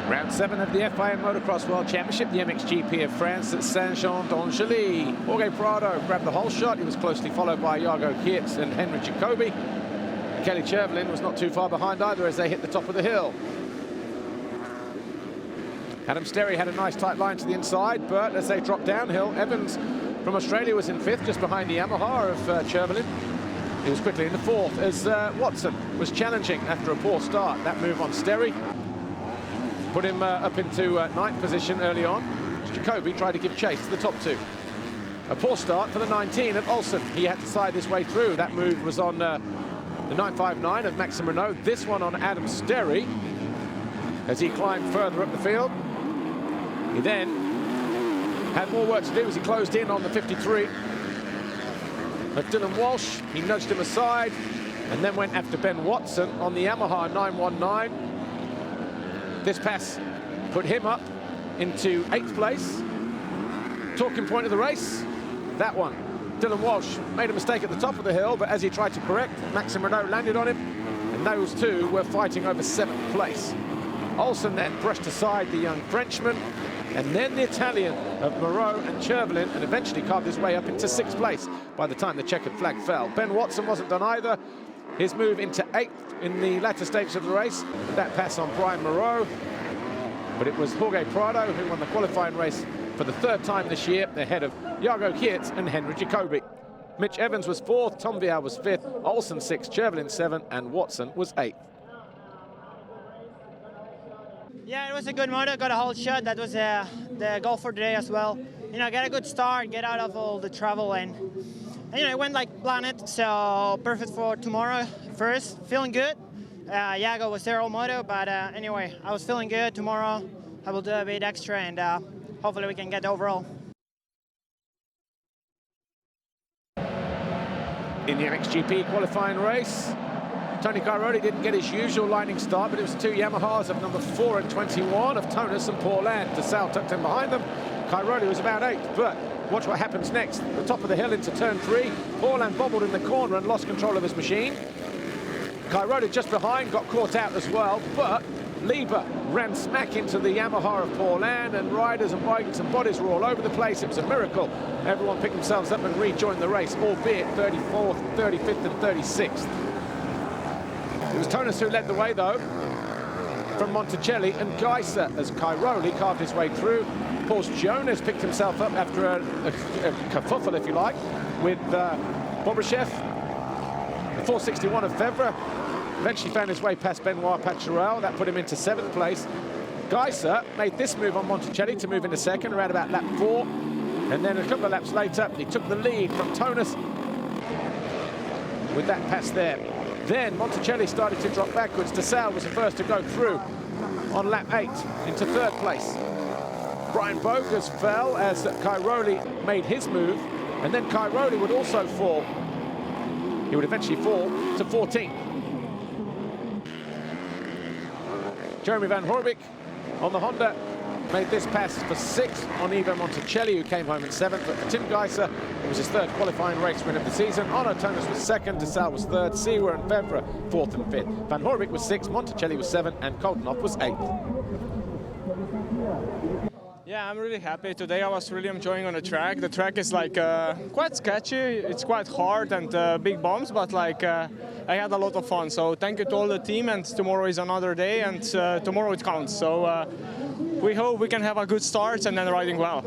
Round 7 of the FIM Motocross World Championship, the MXGP of France at St.Jean d'Angely. Jorge Prado grabbed the whole shot. He was closely followed by Jorge and Henry Jacobi. Kelly Chervelin was not too far behind either as they hit the top of the hill. Adam Sterry had a nice tight line to the inside, but as they dropped downhill, Evans from Australia was in 5th, just behind the Yamaha of Chervelin. He was quickly in the 4th as Watson was challenging after a poor start. That move on Sterry put him up into 9th position early on. Jacobi tried to give chase to the top 2. A poor start for the 19 of Olsen. He had to side his way through. That move was on the 959 of Maxime Renault. This one on Adam Sterry as he climbed further up the field. He then had more work to do as he closed in on the 53 of Dylan Walsh. He nudged him aside and then went after Ben Watson on the Yamaha 919. This pass put him up into 8th place. Talking point of the race, that one. Dylan Walsh made a mistake at the top of the hill, but as he tried to correct, Maxime Renault landed on him, and those two were fighting over 7th place. Olsen then brushed aside the young Frenchman, and then the Italian of Moreau and Chervelin, and eventually carved his way up into 6th place by the time the checkered flag fell. Ben Watson wasn't done either. His move into 8th in the latter stages of the race. That pass on Brian Moreau, but it was Jorge Prado who won the qualifying race for the 3rd time this year, ahead of Jorge and Henry Jacobi. Mitch Evans was 4th, Tom Vial was 5th, Olsen 6th, Chervelin 7th, and Watson was 8th. Yeah, it was a good motor, got a whole shot. That was the goal for today as well. You know, get a good start, get out of all the trouble, and you know, it went like planned, so perfect for tomorrow. First, feeling good. Iago was there all moto, but anyway, I was feeling good. Tomorrow, I will do a bit extra, and hopefully we can get the overall. In the MXGP qualifying race, Tony Cairoli didn't get his usual lightning start, but it was 2 Yamahas of number 4 and 21 of Tonus and Paulin. DeSalle tucked in behind them. Cairoli was about 8th, but watch what happens next. The top of the hill into turn 3. Paulin bobbled in the corner and lost control of his machine. Cairoli just behind, got caught out as well, but Lieber ran smack into the Yamaha of Paulin, and riders and bikes and bodies were all over the place. It was a miracle. Everyone picked themselves up and rejoined the race, albeit 34th, 35th and 36th. It was Tonus who led the way, though, from Monticelli and Gajser, as Cairoli carved his way through. Paul Jonas picked himself up after a kerfuffle, if you like, with Bobryshev. The 461 of Fevre eventually found his way past Benoit Pacharel. That put him into 7th place. Gajser made this move on Monticelli to move into 2nd around about lap 4. And then a couple of laps later, he took the lead from Tonus with that pass there. Then Monticelli started to drop backwards. DeSalle was the first to go through on lap 8 into 3rd place. Brian Bogus fell as Cairoli made his move, and then Cairoli would also fall. He would eventually fall to 14th. Jeremy Van Horbik on the Honda made this pass for 6th on Ivo Monticelli, who came home in 7th. But for Tim Gajser, it was his 3rd qualifying race win of the season. Ono Tonus was 2nd, DeSalle was 3rd, Sewer and Fevre 4th and 5th. Van Horbik was 6th, Monticelli was 7th, and Koldenhoff was 8th. Yeah, I'm really happy. Today I was really enjoying on the track. The track is like quite sketchy. It's quite hard and big bumps, but like I had a lot of fun. So thank you to all the team, and tomorrow is another day, and tomorrow it counts. So we hope we can have a good start and then riding well.